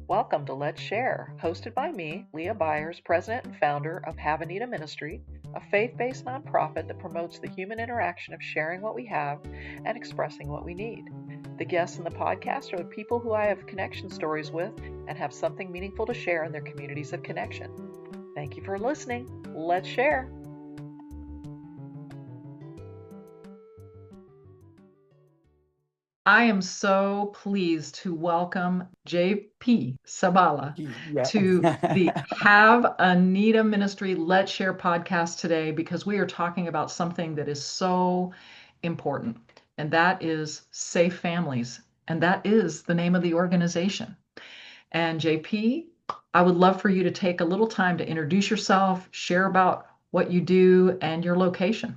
Welcome to Let's Share, hosted by me, Leigh Byers, president and founder of Have Anita Ministry, a faith-based nonprofit that promotes the human interaction of sharing what we have and expressing what we need. The guests in the podcast are the people who I have connection stories with and have something meaningful to share in their communities of connection. Thank you for listening. Let's share. I am so pleased to welcome JP Zabala Yeah. to the Have Anita Ministry Let's Share podcast today because we are talking about something that is so important, and that is safe families. And that is the name of the organization. And JP, I would love for you to take a little time to introduce yourself, share about what you do and your location.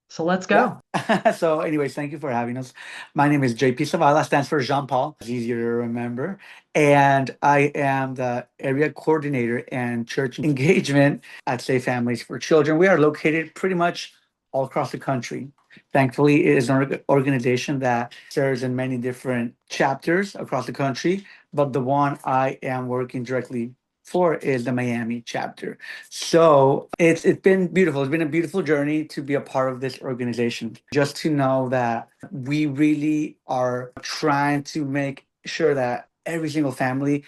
So let's Yeah. go. So, anyways, thank you for having us. My name is JP Savala, stands for Jean Paul. It's easier to remember. And I am the area coordinator and church engagement at Safe Families for Children. We are located pretty much all across the country. Thankfully, it is an organization that serves in many different chapters across the country. But the one I am working directly for is the Miami chapter. So it's been beautiful. It's been a beautiful journey to be a part of this organization. Just to know that we really are trying to make sure that every single family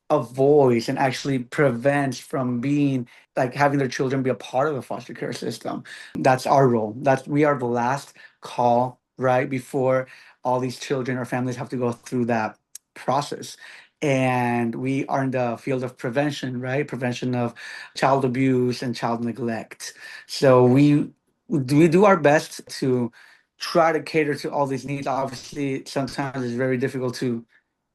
avoids and actually prevents from being like having their children be a part of the foster care system. That's our role. That's we are the last call right before all these children or families have to go through that process. And we are in the field of prevention, right? Prevention of child abuse and child neglect. So we do our best to try to cater to all these needs. Obviously, sometimes it's very difficult to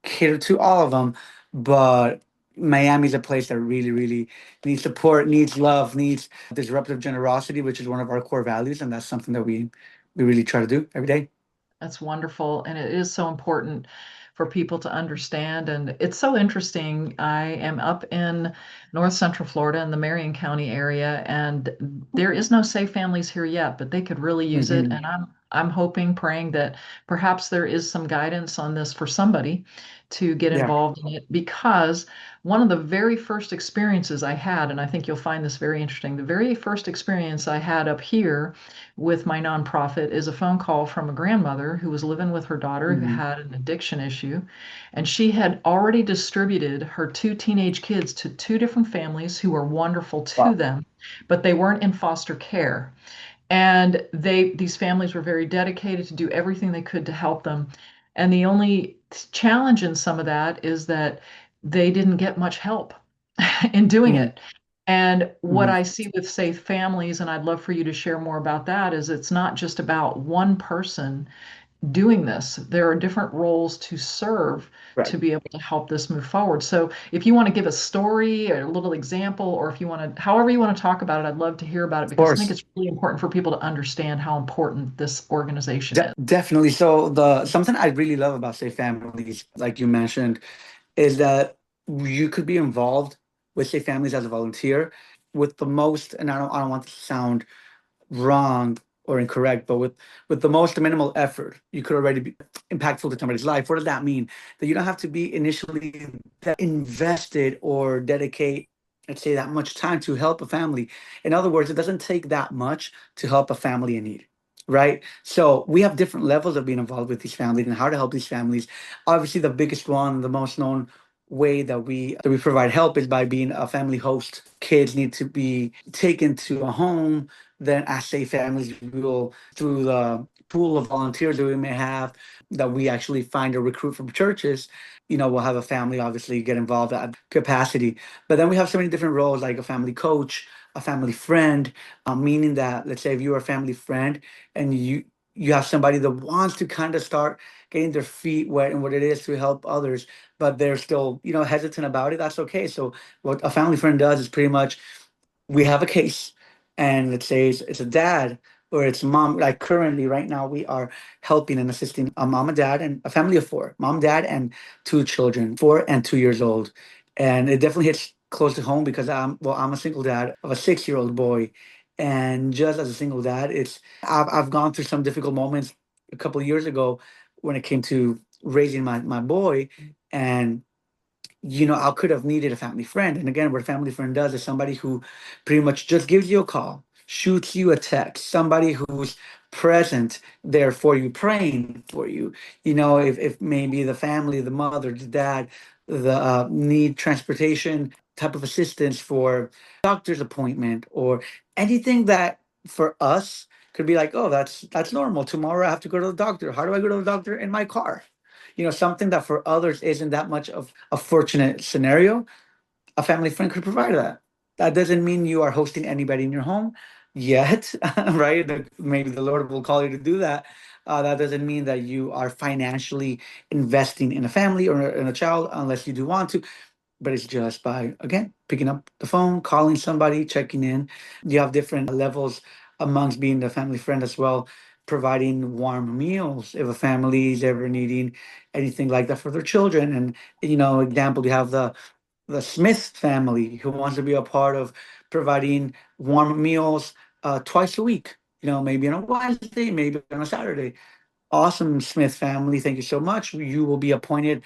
cater to all of them, but Miami's a place that really, really needs support, needs love, needs disruptive generosity, which is one of our core values, and that's something that we really try to do every day. That's wonderful. And it is so important for people to understand. And it's so interesting. I am up in north central Florida in the Marion County area, and there is no safe families here yet, but they could really use it. Hmm. And I'm hoping, praying that perhaps there is some guidance on this for somebody to get Yeah. involved in it because one of the very first experiences I had, and I think you'll find this very interesting, the very first experience I had up here with my nonprofit is a phone call from a grandmother who was living with her daughter who Hmm. had an addiction issue. And she had already distributed her two teenage kids to two different families who were wonderful to Wow. them, but they weren't in foster care. And these families were very dedicated to do everything they could to help them. And the only challenge in some of that is that they didn't get much help in doing Hmm. it. And what Hmm. I see with safe families, and I'd love for you to share more about that, is it's not just about one person doing this. There are different roles to serve Right. to be able to help this move forward. So if you want to give a story, or a little example, or if you want to, however you want to talk about it, I'd love to hear about it Of because I think course. it's really important for people to understand how important this organization is. Definitely. So the something I really love about Safe Families, like you mentioned, is that you could be involved with Safe Families as a volunteer with the most, and I don't want to sound wrong or incorrect, but with the most minimal effort, you could already be impactful to somebody's life. What does that mean? That you don't have to be initially that invested or dedicate, let's say, that much time to help a family. In other words, it doesn't take that much to help a family in need. Right. So we have different levels of being involved with these families and how to help these families. Obviously, the biggest one, the most known way that we provide help is by being a family host. Kids need to be taken to a home. Then as safe families, we will, through the pool of volunteers that we may have, that we actually find or recruit from churches, we'll have a family obviously get involved at capacity. But then we have so many different roles, like a family coach, a family friend, meaning that, let's say, if you're a family friend and you have somebody that wants to kind of start getting their feet wet in what it is to help others, but they're still, hesitant about it, that's okay. So what a family friend does is pretty much, we have a case, and let's say it's a dad or it's mom. Like currently right now we are helping and assisting a mom and dad and a family of four, mom, dad, and two children, 4 and 2 years old. And it definitely hits close to home because I'm a single dad of a 6-year-old boy. And just as a single dad, I've gone through some difficult moments a couple of years ago when it came to raising my boy. And I could have needed a family friend. And again, what a family friend does is somebody who pretty much just gives you a call, shoots you a text, somebody who's present there for you, praying for you. If maybe the family, the mother, the dad, the need transportation type of assistance for doctor's appointment or anything that for us could be like, oh, that's normal. Tomorrow I have to go to the doctor. How do I go to the doctor? In my car. Something that for others isn't that much of a fortunate scenario, a family friend could provide that. That doesn't mean you are hosting anybody in your home yet, right? Maybe the Lord will call you to do that. That doesn't mean that you are financially investing in a family or in a child unless you do want to, but it's just by, again, picking up the phone, calling somebody, checking in. You have different levels amongst being the family friend as well, providing warm meals if a family is ever needing anything like that for their children. And example, you have the Smith family who wants to be a part of providing warm meals twice a week. Maybe on a Wednesday, maybe on a Saturday. Awesome, Smith family. Thank you so much. You will be appointed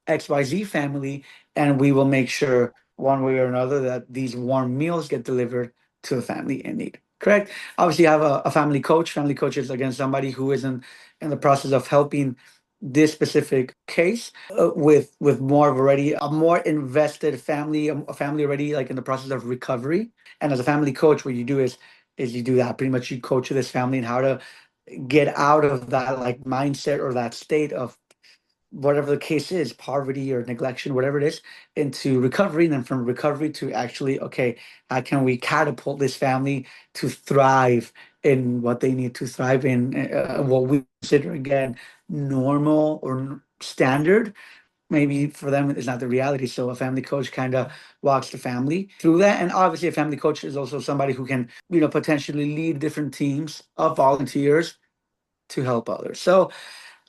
XYZ family, and we will make sure one way or another that these warm meals get delivered to the family in need. Correct? Obviously, you have a family coach. Family coach is again somebody who is in the process of helping this specific case with more of already a more invested family, a family already like in the process of recovery. And as a family coach, what you do is you do that. Pretty much you coach this family and how to get out of that like mindset or that state of whatever the case is, poverty or neglection, whatever it is, into recovery, and then from recovery to actually, okay, how can we catapult this family to thrive in what they need to thrive in, what we consider again normal or standard. Maybe for them it's not the reality. So a family coach kind of walks the family through that. And obviously a family coach is also somebody who can, potentially lead different teams of volunteers to help others. So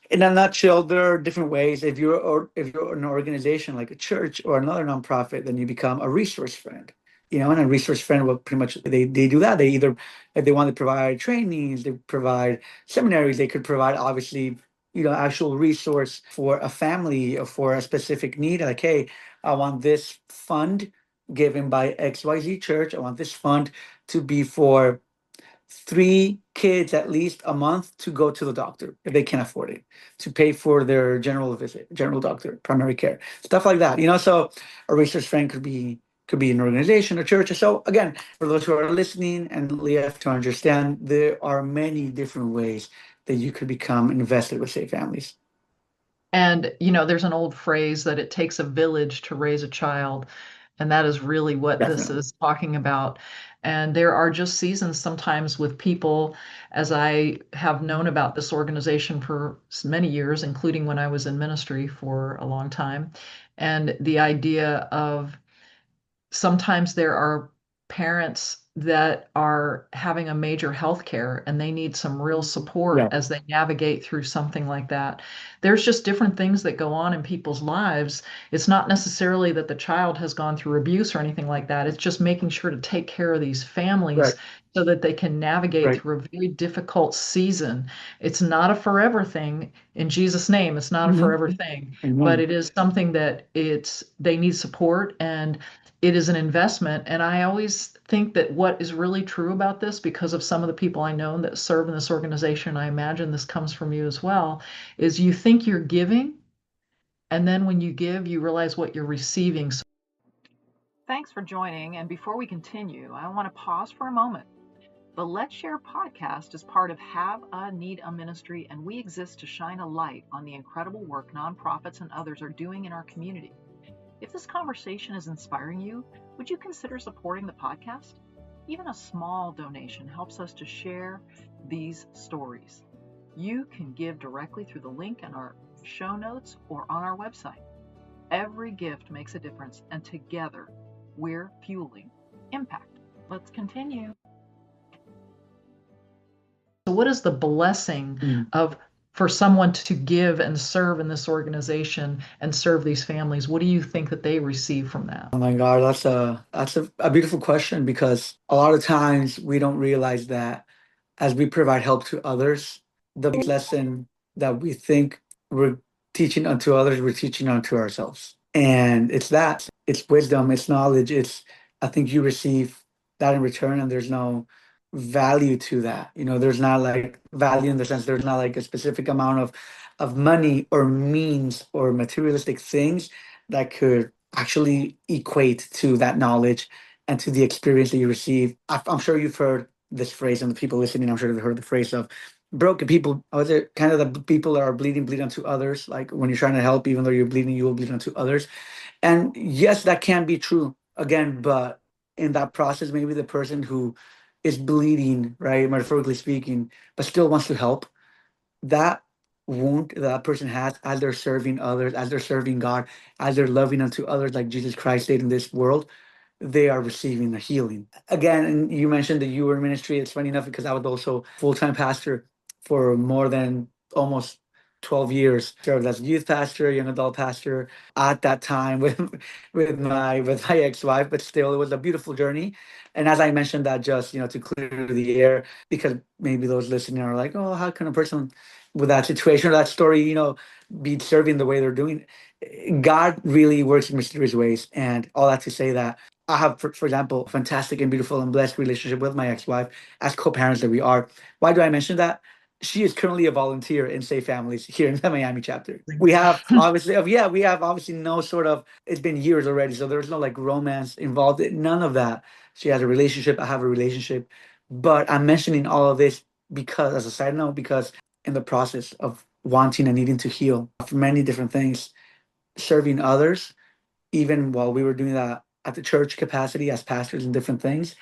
in a nutshell, there are different ways. If you're an organization like a church or another nonprofit, then you become a resource friend. And a resource friend will pretty much they do that. They either if they want to provide trainings, they provide seminaries, they could provide obviously, actual resource for a family or for a specific need. Like, hey, I want this fund given by XYZ Church. I want this fund to be for 3 kids at least a month to go to the doctor if they can afford it, to pay for their general visit, general doctor, primary care, stuff like that. So a research friend could be an organization, a church. So again, for those who are listening and live to understand, there are many different ways that you could become invested with Safe Families. And, there's an old phrase that it takes a village to raise a child. And that is really what this Definitely. is talking about. And there are just seasons sometimes with people, as I have known about this organization for many years, including when I was in ministry for a long time. And the idea of sometimes there are parents that are having a major health care and they need some real support Yeah. as they navigate through something like that. There's just different things that go on in people's lives. It's not necessarily that the child has gone through abuse or anything like that. It's just making sure to take care of these families Right. so that they can navigate Right. through a very difficult season. It's not a forever thing. In Jesus' name, it's not a Mhm. forever thing, but Amen. it is something that they need support, and it is an investment. And I always think that what is really true about this, because of some of the people I know that serve in this organization, I imagine this comes from you as well, is you think you're giving, and then when you give, you realize what you're receiving. So thanks for joining. And before we continue, I want to pause for a moment. The Let's Share podcast is part of Have a Need a Ministry, and we exist to shine a light on the incredible work nonprofits and others are doing in our community. If this conversation is inspiring you, would you consider supporting the podcast? Even a small donation helps us to share these stories. You can give directly through the link in our show notes or on our website. Every gift makes a difference, and together we're fueling impact. Let's continue. So, what is the blessing Mm. of for someone to give and serve in this organization and serve these families? What do you think that they receive from that? Oh my God, that's a beautiful question because a lot of times we don't realize that as we provide help to others, the biggest lesson that we think we're teaching unto others, we're teaching unto ourselves. And it's that, it's wisdom, it's knowledge, it's, I think you receive that in return, and there's no value to that. There's not like value in the sense there's not like a specific amount of money or means or materialistic things that could actually equate to that knowledge and to the experience that you receive. I'm sure you've heard this phrase, and the people listening, I'm sure they've heard the phrase of broken people. Was it kind of the people that are bleeding, bleed onto others? Like when you're trying to help, even though you're bleeding, you will bleed onto others. And yes, that can be true again, but in that process, maybe the person who is bleeding, right, metaphorically speaking, but still wants to help, that wound that person has as they're serving others, as they're serving God, as they're loving unto others like Jesus Christ did in this world, they are receiving the healing. Again, and you mentioned that you were in ministry. It's funny enough because I was also full-time pastor for more than almost 12 years. Served as youth pastor, young adult pastor at that time with my ex-wife, but still it was a beautiful journey. And as I mentioned that, just to clear the air, because maybe those listening are like, oh, how can a person with that situation or that story, be serving the way they're doing? God really works in mysterious ways. And all that to say that I have, for example, a fantastic and beautiful and blessed relationship with my ex-wife as co-parents that we are. Why do I mention that? She is currently a volunteer in Safe Families here in the Miami chapter. We have obviously, yeah, we have obviously no sort of, it's been years already, so there's no like romance involved, none of that. She has a relationship, I have a relationship. But I'm mentioning all of this because, as a side note, because in the process of wanting and needing to heal for many different things, serving others, even while we were doing that at the church capacity as pastors and different things,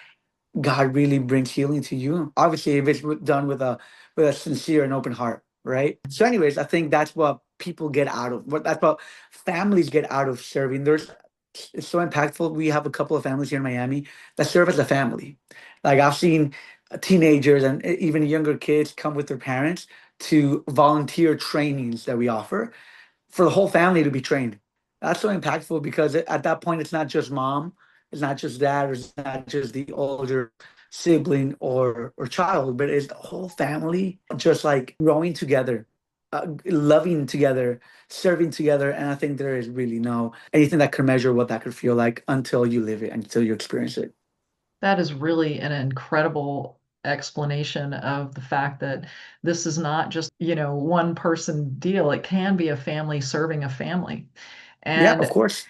God really brings healing to you. Obviously, if it's done with a sincere and open heart, right? So, anyways, I think that's what people get out of what that's what families get out of serving. It's so impactful. We have a couple of families here in Miami that serve as a family. Like I've seen teenagers and even younger kids come with their parents to volunteer trainings that we offer for the whole family to be trained. That's so impactful because at that point, it's not just mom, it's not just dad, or it's not just the older sibling or child, but it's the whole family just like growing together, loving together, serving together. And I think there is really no anything that can measure what that could feel like until you live it, until you experience it. That is really an incredible explanation of the fact that this is not just, one person deal. It can be a family serving a family. Yeah, of And course.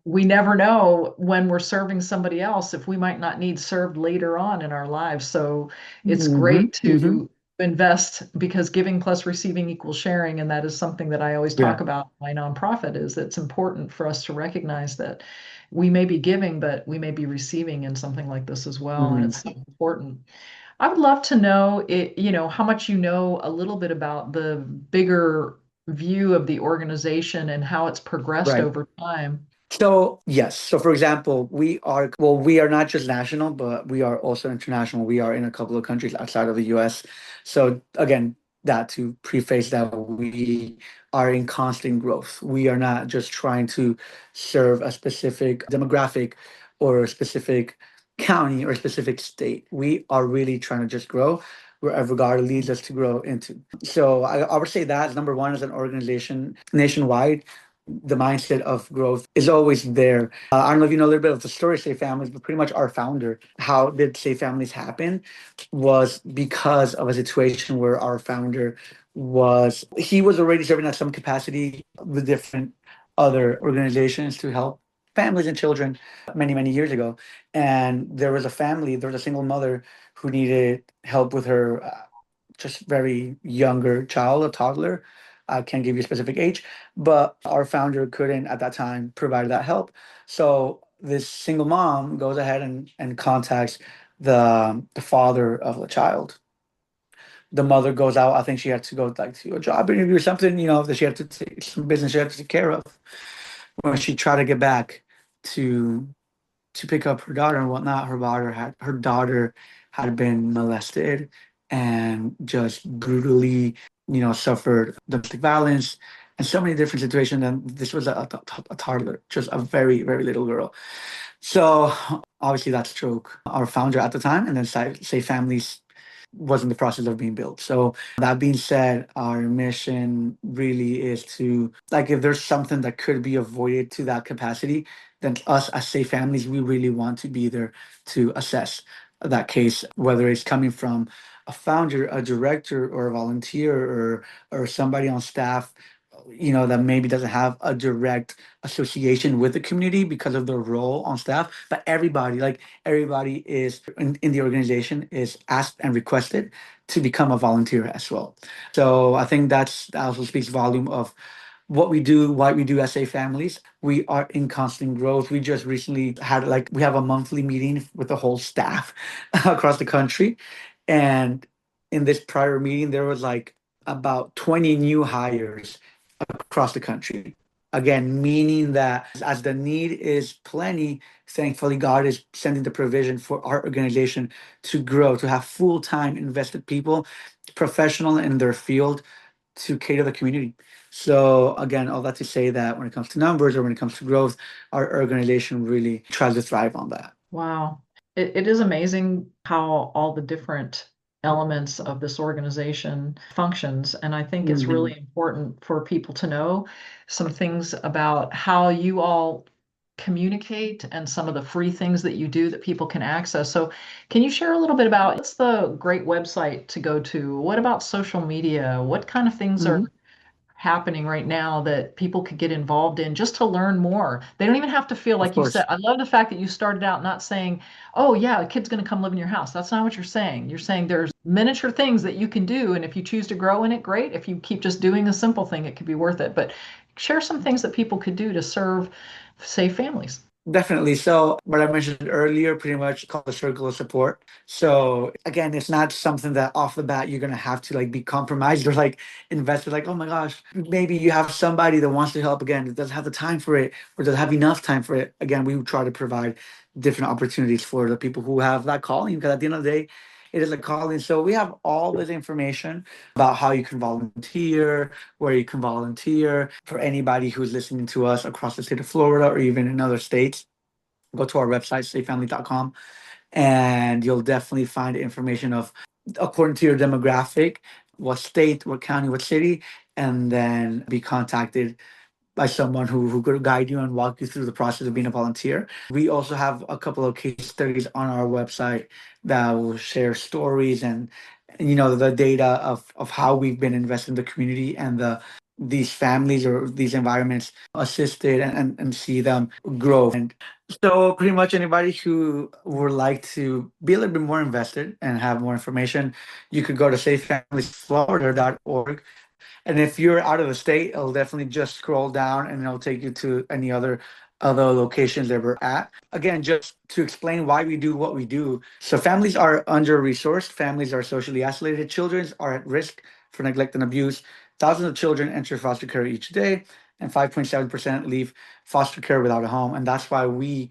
we never know when we're serving somebody else if we might not need served later on in our lives. So it's Hmm. great Hmm. to invest because giving plus receiving equals sharing. And that is something that I always talk Yeah. about in my nonprofit is it's important for us to recognize that we may be giving, but we may be receiving in something like this as well. And Mm. it's so important. I would love to know how much you know a little bit about the bigger view of the organization and how it's progressed Right. over time. So yes. So for example, we are not just national, but we are also international. We are in a couple of countries outside of the US. So again, that to preface that we are in constant growth. We are not just trying to serve a specific demographic or a specific county or a specific state. We are really trying to just grow wherever God leads us to grow into. So I would say that number one as an organization nationwide, the mindset of growth is always there. I don't know if you know a little bit of the story of Safe Families, but pretty much our founder, how did Safe Families happen, was because of a situation where our founder he was already serving at some capacity with different other organizations to help families and children many, many years ago. And there was a single mother who needed help with her just very younger child, a toddler. I can't give you a specific age, but our founder couldn't at that time provide that help. So this single mom goes ahead and contacts the father of the child. The mother goes out. I think she had to go like to a job interview or something, that she had to take some business she had to take care of. When she tried to get back to to pick up her daughter and whatnot, her daughter had been molested and just brutally, suffered domestic violence and so many different situations. And this was a toddler, just a very, very little girl. So obviously that stroke our founder at the time, and then say families. was in the process of being built. So that being said, our mission really is to, like, if there's something that could be avoided to that capacity, then us as safe families, we really want to be there to assess that case, whether it's coming from a founder, a director, or a volunteer, or somebody on staff, that maybe doesn't have a direct association with the community because of their role on staff. But everybody is in the organization is asked and requested to become a volunteer as well. So I think that also speaks volume of what we do, why we do SA Families. We are in constant growth. We just recently had, like, we have a monthly meeting with the whole staff across the country. And in this prior meeting, there was like about 20 new hires across the country. Again, meaning that as the need is plenty, thankfully, God is sending the provision for our organization to grow, to have full time invested people, professional in their field, to cater the community. So again, all that to say that when it comes to numbers or when it comes to growth, our organization really tries to thrive on that. Wow. It is amazing how all the different elements of this organization functions. And I think it's Mhm. really important for people to know some things about how you all communicate and some of the free things that you do that people can access. So, can you share a little bit about what's the great website to go to? What about social media? What kind of things are Mhm. happening right now that people could get involved in just to learn more? They don't even have to feel Of like you said. course. I love the fact that you started out not saying, "Oh yeah, a kid's going to come live in your house." That's not what you're saying. You're saying there's miniature things that you can do, and if you choose to grow in it, great. If you keep just doing a simple thing, it could be worth it. But share some things that people could do to serve safe families. Definitely. So, what I mentioned earlier, pretty much called the circle of support. So, again, it's not something that off the bat you're gonna have to like be compromised or like invested. Like, oh my gosh, maybe you have somebody that wants to help. Again, that doesn't have the time for it or doesn't have enough time for it. Again, we try to provide different opportunities for the people who have that calling, because at the end of the day, it is a calling. So we have all this information about how you can volunteer, where you can volunteer. For anybody who's listening to us across the state of Florida or even in other states, go to our website, safefamily.com, and you'll definitely find information of, according to your demographic, what state, what county, what city, and then be contacted by someone who could guide you and walk you through the process of being a volunteer. We also have a couple of case studies on our website that will share stories and the data of how we've been invested in the community and these families or these environments assisted and see them grow. And so pretty much anybody who would like to be a little bit more invested and have more information, you could go to safefamiliesflorida.org. And if you're out of the state, it'll definitely just scroll down and it'll take you to any other locations that we're at. Again, just to explain why we do what we do. So families are under-resourced, families are socially isolated, children are at risk for neglect and abuse. Thousands of children enter foster care each day, and 5.7% leave foster care without a home. And that's why we,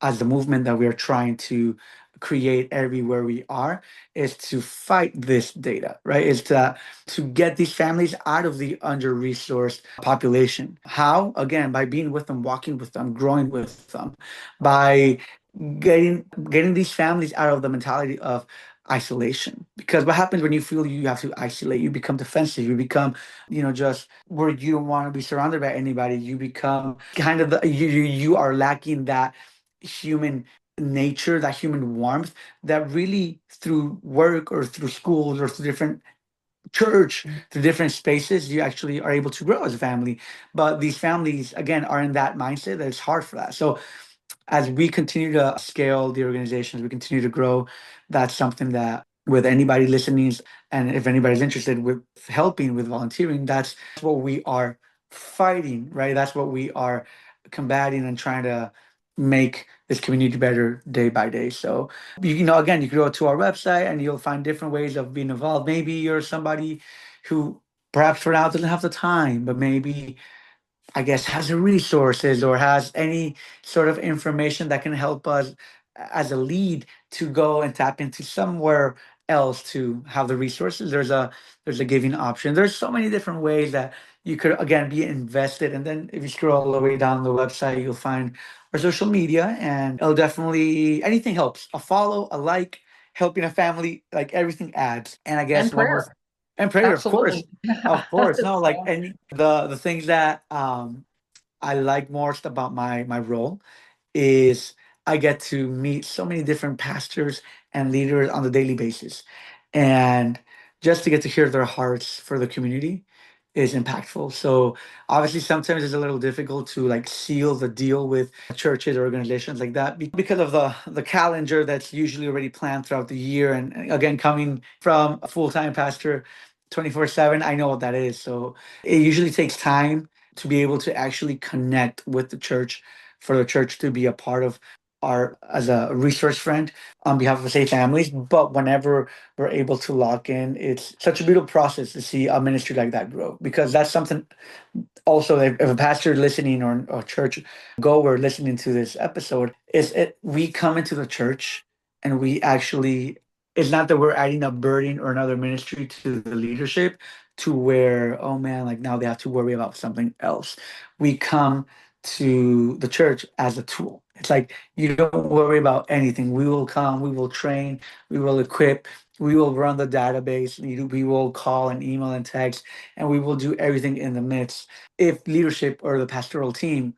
as the movement that we are trying to create everywhere we are, is to fight this data, right? Is to get these families out of the under-resourced population. How? Again, by being with them, walking with them, growing with them, by getting these families out of the mentality of isolation. Because what happens when you feel you have to isolate, you become defensive, you become, just where you don't want to be surrounded by anybody. You become kind of you are lacking that human nature, that human warmth that really, through work or through schools or through different church, through different spaces, you actually are able to grow as a family. But these families, again, are in that mindset that it's hard for that. So as we continue to scale the organizations, we continue to grow. That's something that, with anybody listening, and if anybody's interested with helping with volunteering, that's what we are fighting, right? That's what we are combating and trying to make this community better day by day. So, again, you can go to our website and you'll find different ways of being involved. Maybe you're somebody who perhaps for now doesn't have the time, but maybe, I guess, has the resources or has any sort of information that can help us as a lead to go and tap into somewhere else to have the resources. There's a giving option. There's so many different ways that you could, again, be invested. And then if you scroll all the way down the website, you'll find our social media, and it'll definitely, anything helps. A follow, a like, helping a family, like everything adds. And I guess And one more, prayer. and prayer, of course, Absolutely. of course. No, like, So, and the things that I like most about my role is I get to meet so many different pastors and leaders on the daily basis. And just to get to hear their hearts for the community is impactful. So obviously sometimes it's a little difficult to like seal the deal with churches or organizations like that because of the calendar that's usually already planned throughout the year. And again, coming from a full-time pastor 24/7, I know what that is. So it usually takes time to be able to actually connect with the church, for the church to be a part of our as a resource friend on behalf of Safe Families. But whenever we're able to lock in, it's such a beautiful process to see a ministry like that grow, because that's something also, if a pastor listening or church goer listening to this episode, is it we come into the church and we actually, it's not that we're adding a burden or another ministry to the leadership to where, oh man, like now they have to worry about something else. We come to the church as a tool. It's like you don't worry about anything. We will come, we will train, we will equip, we will run the database, we will call and email and text, and we will do everything in the midst. If leadership or the pastoral team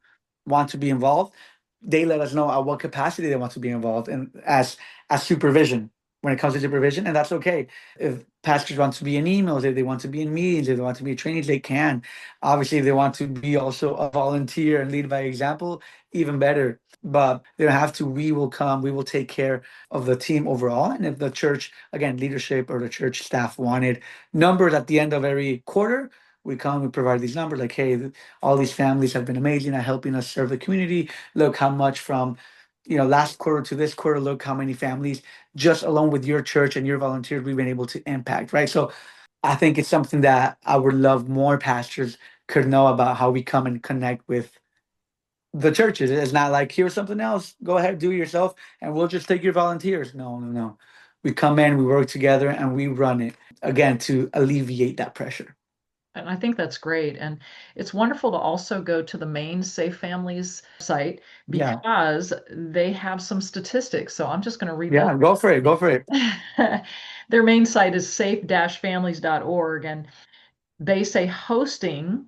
want to be involved, they let us know at what capacity they want to be involved, and as supervision, when it comes to supervision, and that's okay. If pastors want to be in emails, if they want to be in meetings, if they want to be in trainings, they can. Obviously, if they want to be also a volunteer and lead by example, even better. But they don't have to. We will come. We will take care of the team overall. And if the church, again, leadership or the church staff wanted numbers at the end of every quarter, we come, we provide these numbers like, hey, all these families have been amazing at helping us serve the community. Look how much from, last quarter to this quarter, look how many families just along with your church and your volunteers we've been able to impact, right? So I think it's something that I would love more pastors could know about, how we come and connect with the churches. It's not like, here's something else, go ahead, do it yourself, and we'll just take your volunteers. No, no, no. We come in, we work together, and we run it again to alleviate that pressure. and I think that's great. And it's wonderful to also go to the main Safe Families site Yeah. because they have some statistics. So I'm just going to read those. Yeah, go for it. Go for it. Their main site is safe-families.org, and they say hosting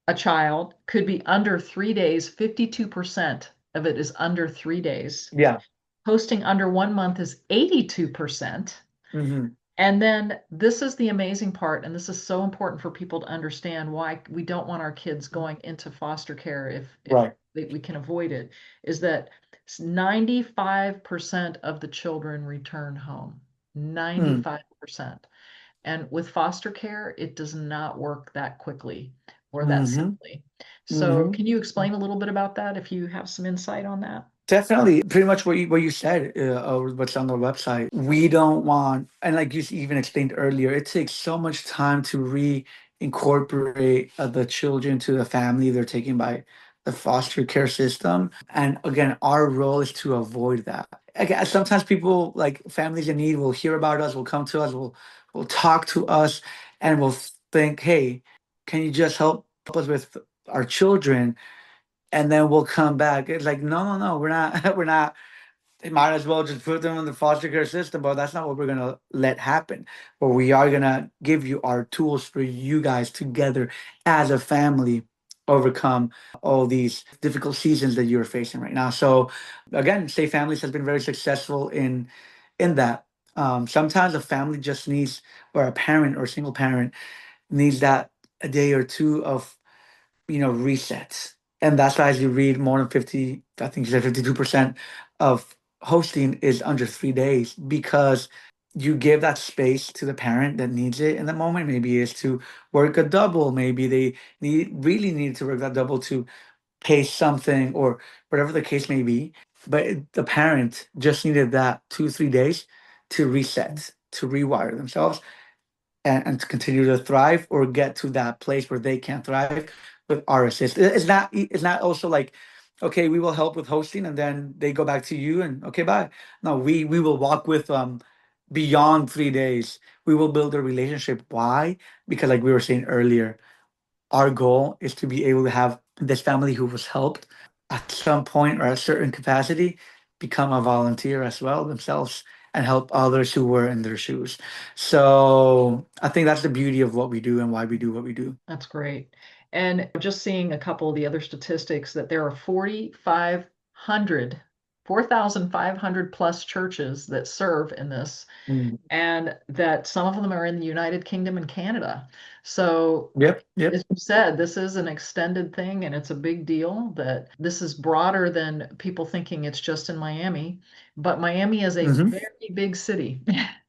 a child could be under 3 days. 52% of it is under 3 days. Yeah. Hosting under 1 month is 82%. Hmm. And then this is the amazing part, and this is so important for people to understand why we don't want our kids going into foster care if Right. we can avoid it, is that 95% of the children return home. Mm. 95%. And with foster care, it does not work that quickly or that Hmm. simply. So Hmm. can you explain a little bit about that if you have some insight on that? Definitely, pretty much what you said, what's on the website. We don't want, and like you even explained earlier, it takes so much time to reincorporate the children to the family they're taken by the foster care system. And again, our role is to avoid that. Again, sometimes people, like families in need, will hear about us, will come to us, will talk to us, and will think, "Hey, can you just help us with our children?" And then we'll come back. It's like, no, no, no, we're not, we're not. They might as well just put them in the foster care system, but that's not what we're gonna let happen. But we are gonna give you our tools for you guys together as a family overcome all these difficult seasons that you're facing right now. So again, Safe Families has been very successful in that. Sometimes a family just needs, or a parent or single parent needs that a day or two of resets. And that's why, as you read, more than 50, I think you said 52% of hosting is under 3 days, because you give that space to the parent that needs it in the moment. Maybe it's to work a double. Maybe they really need to work that double to pay something, or whatever the case may be. But the parent just needed that 2, 3 days to reset, to rewire themselves, and to continue to thrive or get to that place where they can thrive with our assist. It's not also like, okay, we will help with hosting and then they go back to you and okay, bye. No, we will walk with beyond 3 days. We will build a relationship. Why? Because like we were saying earlier, our goal is to be able to have this family who was helped at some point or a certain capacity become a volunteer as well themselves, and help others who were in their shoes. So I think that's the beauty of what we do and why we do what we do. That's great. And just seeing a couple of the other statistics that there are 4,500 plus churches that serve in this, Mm. and that some of them are in the United Kingdom and Canada. So, Yep, yep. as you said, this is an extended thing and it's a big deal that this is broader than people thinking it's just in Miami. But Miami is a Hmm. very big city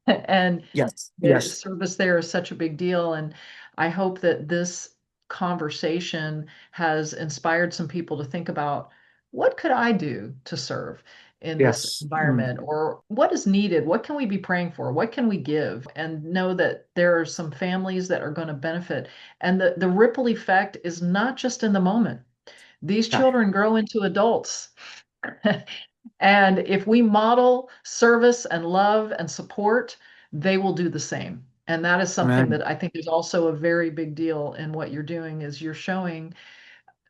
and Yes, the yes, service there is such a big deal. And I hope that this conversation has inspired some people to think about what could I do to serve in this yes. environment, or what is needed? What can we be praying for? What can we give? And know that there are some families that are going to benefit. And the ripple effect is not just in the moment. These Yeah. children grow into adults. And if we model service and love and support, they will do the same. And that is something Amen. that I think is also a very big deal in what you're doing is you're showing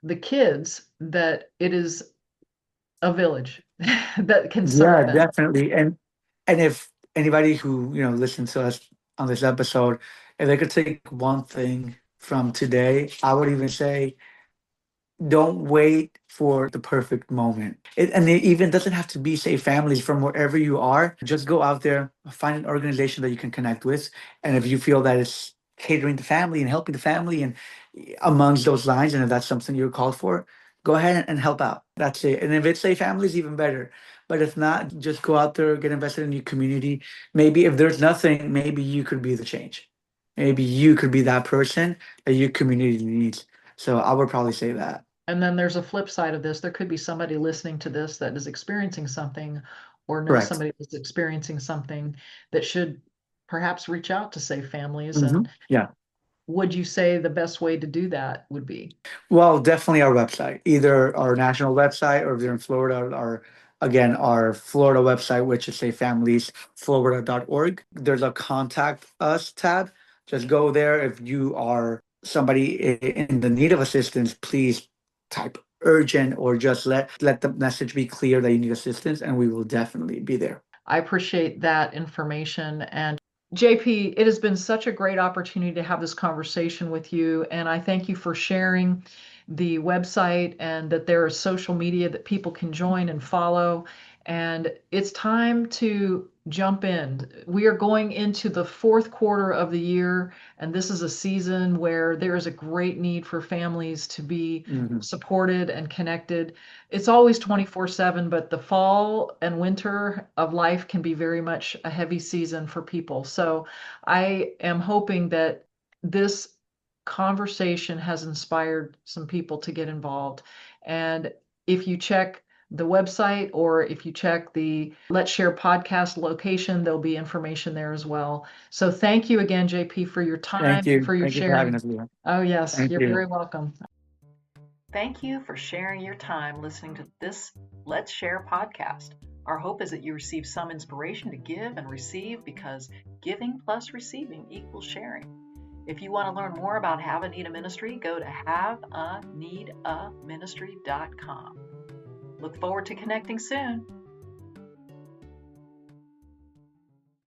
the kids that it is a village that can Yeah, serve them. definitely. And if anybody who, listens to us on this episode, if they could take one thing from today, I would even say don't wait for the perfect moment. And it even doesn't have to be, say, families from wherever you are. Just go out there, find an organization that you can connect with. And if you feel that it's catering to family and helping the family and amongst those lines, and if that's something you're called for, go ahead and help out. That's it. And if it's, say, families, even better. But if not, just go out there, get invested in your community. Maybe if there's nothing, maybe you could be the change. Maybe you could be that person that your community needs. So I would probably say that. And then there's a flip side of this. There could be somebody listening to this that is experiencing something or knows Correct. somebody that's experiencing something that should perhaps reach out to say families. Hmm. And Yeah. would you say the best way to do that would be? Well, definitely our website, either our national website or if you're in Florida, our Florida website, which is say familiesflorida.org. There's a contact us tab. Just go there. If you are somebody in the need of assistance, please type urgent or just let the message be clear that you need assistance and we will definitely be there. I appreciate that information. And JP, it has been such a great opportunity to have this conversation with you. And I thank you for sharing the website and that there is social media that people can join and follow. And it's time to jump in. We are going into the fourth quarter of the year, and this is a season where there is a great need for families to be Mhm. supported and connected. It's always 24/7, but the fall and winter of life can be very much a heavy season for people. So I am hoping that this conversation has inspired some people to get involved. And if you check the website or if you check the Let's Share podcast location, there'll be information there as well. So thank you again, JP, for your time Thank and you. for your Thank you for having sharing. us, Leah. Oh, yes, Thank you're you. very welcome. Thank you for sharing your time listening to this Let's Share podcast. Our hope is that you receive some inspiration to give and receive, because giving plus receiving equals sharing. If you want to learn more about Have a Need a Ministry, go to haveaneedaministry.com. Look forward to connecting soon.